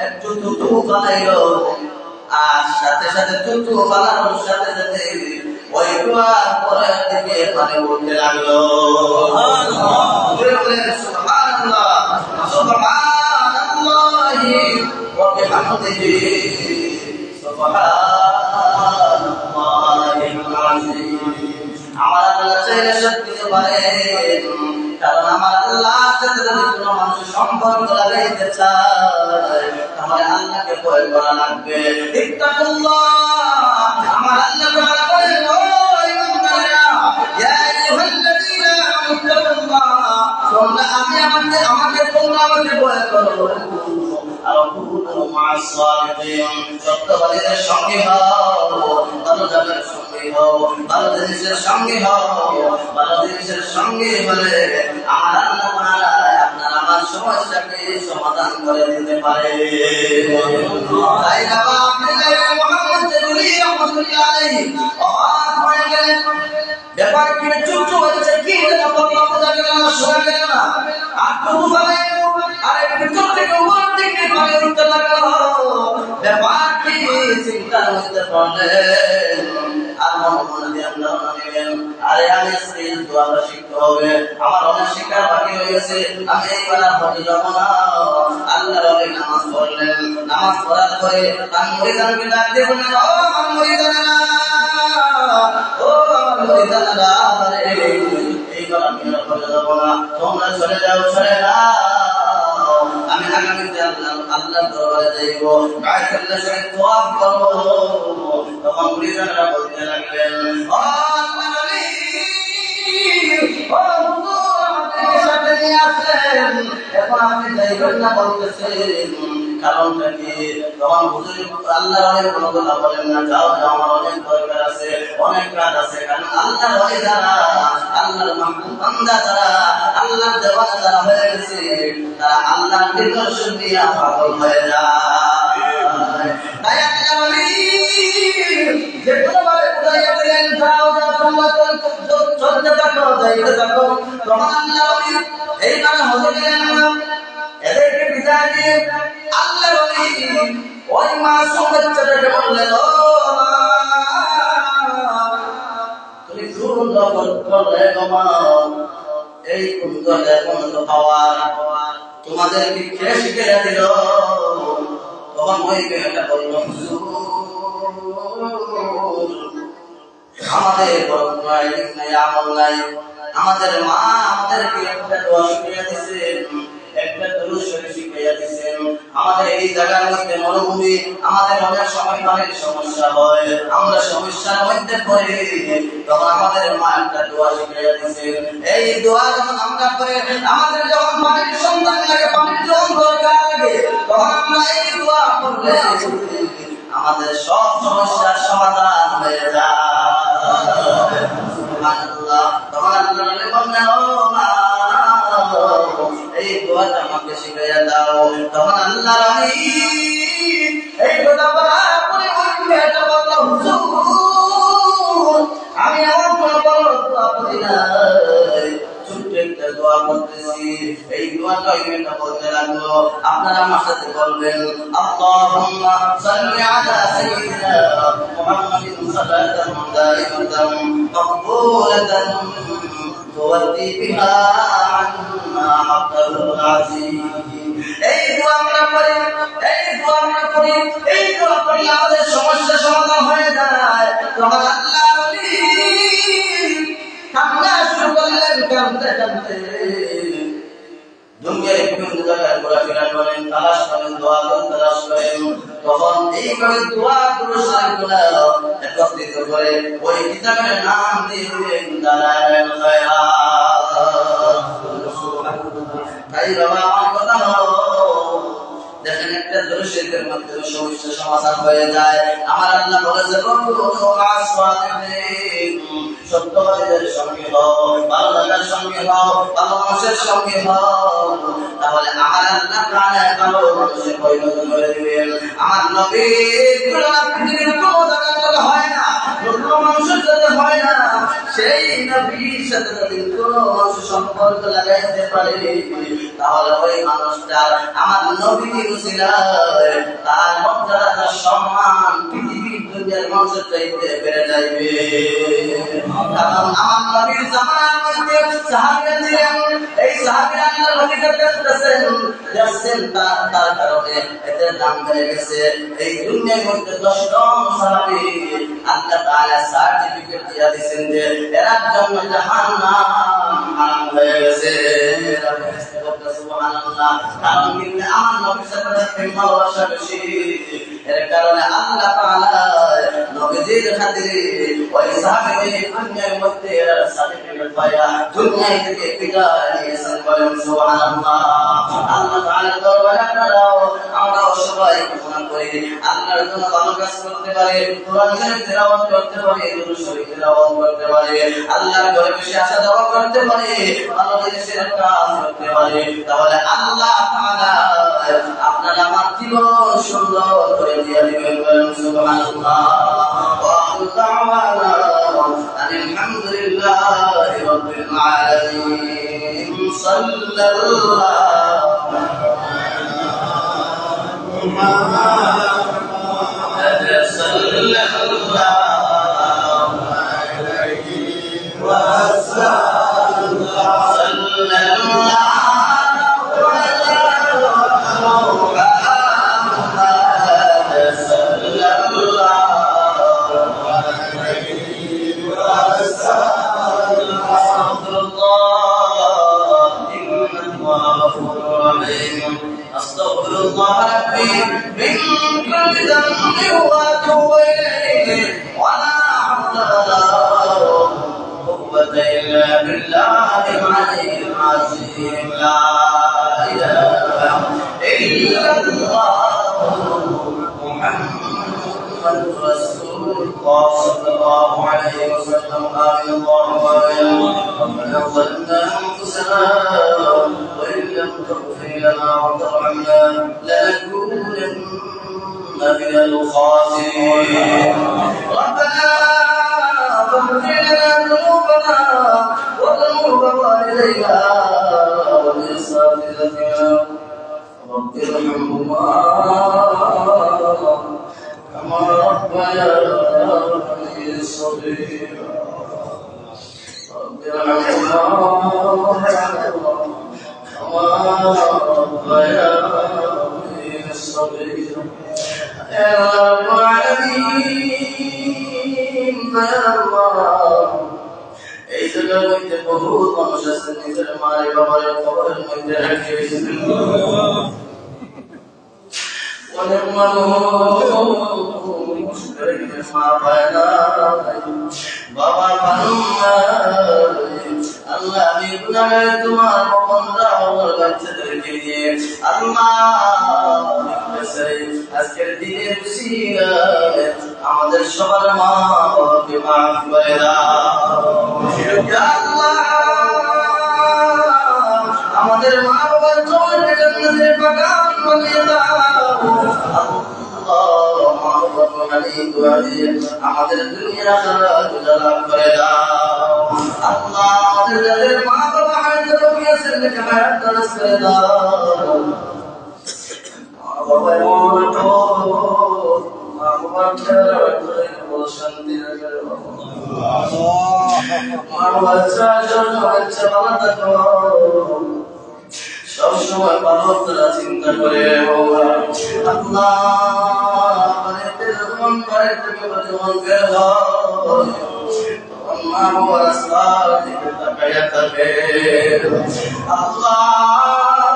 একটু থুতু বানাইলো, আর সাথে সাথে থুতু বানানোর সাথে সাথে ওই কুয়ার পরের থেকে পানি উঠতে লাগলো। সুবহানাল্লাহ, সুবহানাল্লাহ। বিহামদিহি সুবহানাল্লাহিল আযীম। আমার আল্লাহ চাইলে সব কিছু পারেন, কারণ আমার আল্লাহর সাথে যদি কোনো মানুষ সম্পর্ক লাগাইতে চায় তাহলে আল্লাহকে ভয় করা লাগবে। ইত্তাকুল্লাহ, আমার আল্লাহ তাআলা বলেন, ও ইমানদারেরা, ইয়া আইয়ুহাল্লাযীনা আমানু ইত্তাকুল্লাহ, তোমরা আমাকে ভয় করো। আর কুনু মা'আস সাদিকিন, সত্যবাদীদের সঙ্গে হও, ভালো জায়গার সঙ্গে হও, ভালো জিনিসের সঙ্গে হও। ভালো জিনিসের সঙ্গে হলে আমার আল্লাহ তাআলা আপনার আমার সমস্যাকে সমাধান করে দিতে পারে। তাই বাবা আব্দুল্লাহ মুহাম্মদ জালিলি রাহমাতুল্লাহ আলাইহি অবাক হয়ে গেলেন। ব্যাপার কি চুপ হয়েছে, কি হলো বাবা, বোঝা গেল না, শোনা গেল না। আর তবু বলে আরে ভিতর থেকে উপর দিকে পানি উঠতে লাগলো। ব্যাপার কি চিন্তার মধ্যে পড়লেন। আর মনে দিয়ে আল্লাহ নিলেন, আরে আমি সিল দোয়া শিখতে হবে, আমার অনেক শিক্ষা বাকি হয়েছে, আমি এইবার আর হতে যাবো না। আল্লাহর ওলি নামাজ পড়লেন। নামাজ পড়ার পরে তার মুরিদানকে ডাক দিয়ে বললেন, ও আমার মুরিদানেরা, ও আমার মুরিদানেরা, এইবার আমি আর হতে যাবো না, তোমরা চলে যাও, চলে যাও। আমি আগামীতে আল্লাহর দরবারে যাইব, কায়দাতুল্লাহ শরীফ দোয়া করব। তখন মুরিদানরা বলতে লাগলেন, ও আল্লাহর ওলি, ও হুজুর, আমাকে সাথে নিয়ে আসেন, এখন আপনি যাইবেন না বলতেছেন, কারণটা কি? তখন হুজুর আল্লাহর ওলি কোনো কথা বলেন না, যাও যাও, আমার অনেক দরকার আছে, অনেক কাজ আছে। কারণ আল্লাহর ওলি যারা, আল্লাহর মাহবুব বান্দা যারা, আল্লাহর দেওয়ানা যারা হয়ে গেছে, তারা আল্লাহর নিদর্শন দিয়া পাগল হয়ে যায়। তাই আল্লাহর ওলি যে কোনোভাবে বুঝাইয়া দিলেন, যাও যাও, তোমরা চলতে থাকো, যাইতে থাকো। তখন আল্লাহর ওলি এইভাবে হজে গেলেন না, এদেরকে বিদায় দিয়ে আল্লাহর ওলি ওই মাসুম বাচ্চাটাকে বললেন, ও মা, তুমি খুব দখল করলে গো, এই কুন্দলে কোন পাওয়ার তোমাদেরকে কে শিখে দিল? তখন ওই মেয়েটা বলল, আমাদের নাই, আমল নাই, আমাদের মা আমাদেরকে একটা দোয়া শিখিয়ে দিয়েছেন, একটা দুরূদ শরীফ শিখিয়ে দিয়েছেন। আমাদের এই জায়গার মধ্যে মরুভূমি, আমাদের অনেক সময় পানির সমস্যা হয়, আমরা সমস্যার মধ্যে পড়ি, তখন আমাদের মা একটা দোয়া শিখিয়ে দিয়েছেন। এই দোয়া যখন আমরা করে, আমাদের যখন পানির সন্ধান লাগে, পানির যখন দরকার লাগে, তখন আমরা এই দোয়া করলে আমাদের সব সমস্যার সমাধান হয়ে যায়। সুবহানাল্লাহ। তখন আল্লাহ বললেন, ও মা, এই দোয়াটা আমাকে শিখিয়ে দাও। তখন আল্লাহর ওলি এই কথা বলার পরে ওই মেয়েটা বলল, হুজুর, আমি এমন কোনো বড় দোয়া করি নাই, ছোট্ট একটা দোয়া করতেছি। এই দোয়াটা ওই মেয়েটা বলতে লাগলো, আপনারা আমার সাথে বলবেন, আল্লাহুম্মা সাল্লি আলা সাইয়্যিদিনা মুহাম্মাদিন সাল্লাল্লাহু দাইমাতান মাকবুলাতান তুওয়াতি বিহা আন্না হাক্কাল আযীম। এই দোয়া আমরা করি, এই দোয়া আমরা করি, এই দোয়া করি, আমাদের সমস্যা সমাধান হয়ে যায়। তখন আল্লাহর ওলি কান্না শুরু করলেন, কাঁদতে কাঁদতে দুনিয়ার বিভিন্ন জায়গায় ঘোরাফেরা করেন, তালাশ করেন, দোয়া করেন, তালাশ করেন। তখন এইভাবে দোয়া পুরস্কারগুলো একত্রিত করে ওই কিতাবের নাম দিলেন দালায়েল খায়রাত। তাই বাবা, আমার কথা হলো, দেখেন একটা দর্শকের মধ্যে সমস্যা সমাধান হয়ে যায়। আমার আল্লাহ বলেছে, সত্যবাদীদের সঙ্গে হও, ভালো জায়গার সঙ্গে হও, ভালো মানুষের সঙ্গে হও, তাহলে আমার আল্লাহ প্রাণে ভালো মানুষের পরিণত করে দিবেন। আমার নবী তুলনা পৃথিবীর কোনো জায়গায় হয় না, কোনো মানুষের সাথে হয় না। সেই নবীর সাথে যদি কোনো মানুষ সম্পর্ক লাগাইতে পারে, তাহলে ওই মানুষটার আমার নবীর উসিলায় তার মর্যাদা, তার সম্মান পৃথিবীর দুনিয়ার মানুষের চাইতে বেড়ে যাইবে। কারণ আমার নবীর জামানার মধ্যে সাহাবীরা ছিলেন, এই সাহাবীরা আল্লাহর নবীকে দেখতেছেন, তার কারণে এদের নাম বেড়ে গেছে। এই দুনিয়ার মধ্যে 10 জন সাহাবী আল্লাহ তাআলা সার্টিফিকেট দিয়ে দিয়েছেন যে এরা জন্য জাহান্নাম হারাম হয়ে গেছে। সুবহানাল্লাহ। কারণ কিন্তু আমার নবীর সাথে প্রেম ভালোবাসা বেশি, এর কারণে আল্লাহ তাআলা নবীজির খাতিরে ওই সাহাবীদের দুনিয়ার মধ্যে সার্টিফিকেট পায়া দুনিয়া থেকে বিদায় নিয়েছেন। বলেন সুবহানাল্লাহ। আল্লাহ তাআলার দরবারে আমরাও সবাই কামনা করি আল্লাহর জন্য ভালো কাজ করতে পারে, কোরআন শরীফ তেলাওয়াত করতে পারে, দুরূদ শরীফ তেলাওয়াত করতে পারে, আল্লাহর ঘরে বসে আসা যাওয়া করতে পারে, ভালো জিনিসের কাজ করতে পারে, তাহলে আল্লাহ তাআলা আপনার আমার জীবন সুন্দর করে দিয়ে দিবেন। বলেন সুবহানাল্লাহ। ওয়া দাওয়ানা আলহামদুলিল্লাহি রাব্বিল আলামিন। সাল্লাল্লাহু أستغفر الله ربي من كل ذنب وأتوب إليه ولا حول ولا قوة إلا بالله العلي العظيم. لا إله إلا الله محمد رسول الله صلى الله عليه وسلم. آمين اللهم آمين. ربنا ظلمنا أنفسنا وإن لم تغفر لنا وترحمنا لنكونن من الخاسرين. ربنا فاغفر لنا ذنوبنا وذنوب والدينا ولأساتذتنا رب ارحمهما كما ربياني صغيرا. رب ارحمهما ربياني صغيرا. يا رب العالمين يا الله. এই জায়গার মধ্যে বহুত মানুষ আছে নিজের মায়ের বাবার কবরের মধ্যে রেখে গেছেন। অনেক মানুষ মা পায় না, বাবা পান না। আল্লাহ আমি গুনাহগার তোমার বান্দা আমার বাচ্চাদেরকে নিয়ে আল্লাহ আজকের দিনের উসিলায় আমাদের সবার মা বাবাকে মাফ করে দাও। ইয়া আল্লাহ আমাদের মা বাবার কবরকে জান্নাতের বাগান বানিয়ে দাও। আমাদের দুনিয়া লাভ করে দাও। আল্লাহ আমাদের যাদের মা বাবা হায়াতে বাকি আছেন তাদেরকে হায়াত দারাজ করে দাও। মা বাবার শান্তি রাখো। মা বাবার বাচ্চা ভালো থাকো, সবসময় ভালো তারা চিন্তা করে। আল্লাহ মা বাবার আসলাম দিকে তাকাইয়া থাকে। আল্লাহ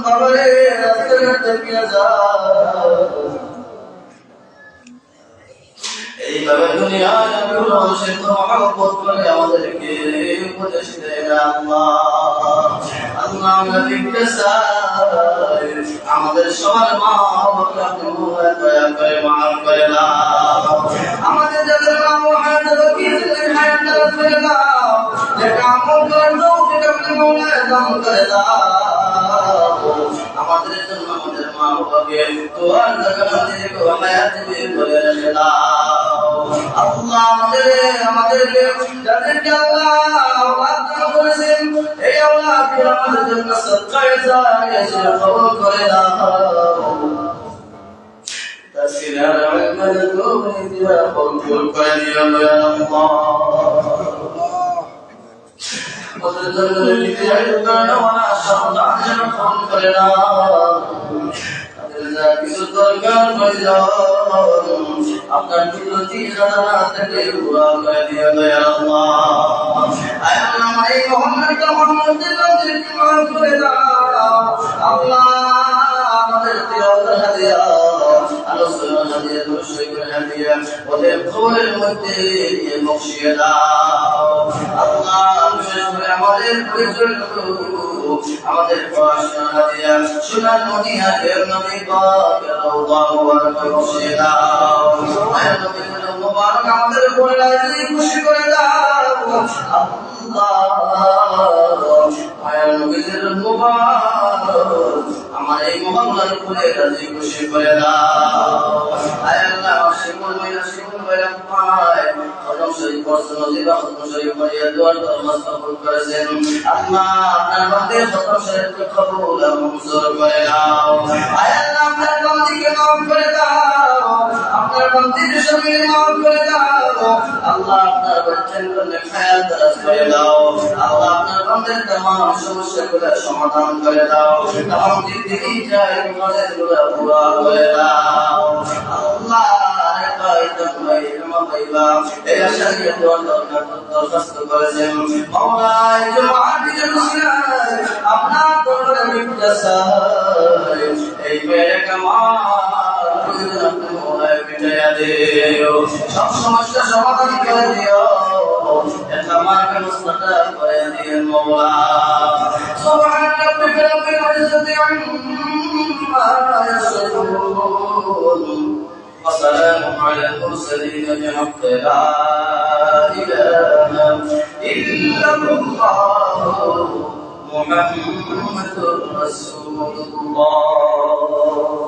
কবরে রাস্তাঘাটে গিয়ে যায়। এইভাবে দুনিয়ায় মানুষের তো মহব্বত করে আমাদেরকে উপদেশ দেয় না। আল্লাহ আমরা দেখতে চাই আমাদের সবার মা বাবাকে আপনি দয়া করে মাফ করে দাও। আমাদের যাদের মা বাবা হায়াতে বাকি আছেন হায়াত দারাজ করে দাও। যেটা আমল করার তৌফিক আপনি মওলানা দান করে দাও। আমাদের জন্য আমাদের মা বাবাকে তোমার জান্নাতে হায়াত দিয়ে করে রেখে দাও। আল্লাহ আমাদেরকে যাদেরকে আল্লাহ আওলাদ দান করেছেন এই আওলাদকে আমাদের জন্য সদকায়ে জারিয়া হিসেবে কবুল করে দাও। تسير علم الكون يا قلب القديم يا الله وتدل بذلك ولا شرط عجل خلق لنا কিছু দরকার হইল আপনার কুদরতি খাজানা থেকে পুরা করে দিয়ে দয়া আল্লাহ আয় আল্লাহ এই মোহাম্মদ মুহাম্মদের নামকে মাফ করে দাও আল্লাহ আমাদের তিলাওয়াত হাদিয়া আলোচনা হাদিয়া দুরূদ হাদিয়া ওদের কবরের মধ্যে বখশিয়ে দাও আল্লাহ বিশেষ করে আমাদের পরিচয় আমাদের পড়াশোনা হাদিয়া সোনার মদিনার নবী পাক আল্লাহু আকবার বখশিয়ে দাও আয় নবী মুবারক আমাদের উপরে রাজি খুশি করে দাও আল্লাহ আয় নবীর মুবারক আমার এই মোহাম্মদের উপরে রাজি খুশি করে দাও আয় আল্লাহ শিমুল মাইলা পায় খতম শরীফ পড়ছেন জিবা খতম শরীফ পড়িয়া দোয়া দরখাস্ত কবুল করেছেন আল্লাহ আপনার বান্দার খতম শরীফকে কবুল ও মঞ্জুর করে নাও আয় আল্লাহ আপনার বান্দাকে মাফ করে দাও আপনার বান্দার শরীরে মাফ করে দাও আল্লাহ আপনার বাচ্চার জন্য খেয়াল দারাজ করে দাও আল্লাহ আপনার বান্দার तमाम সমস্যাগুলো সমাধান করে দাও तमाम জিন্দেগি চাই মুরাদগুলো পুরা করে দাও আল্লাহ এই আশাকে দরখাস্ত করেছেন মাওলা জমাআতের মুসলিম আপনার দরবারে মিথ্যা চাই এই মেরে কামাল প্রয়োজন মোলা মিটাইয়া দিও সব সমস্যা সমাধান করে দিও এটা আমাকে মুস্তাদা করে দিও মাওলা সুবহান রাব্বিকা রাব্বিল ইজ্জাতি আম্মা ইয়াসিফুন وسلام على المرسلين بحق لا إله إلا الله محمد رسول الله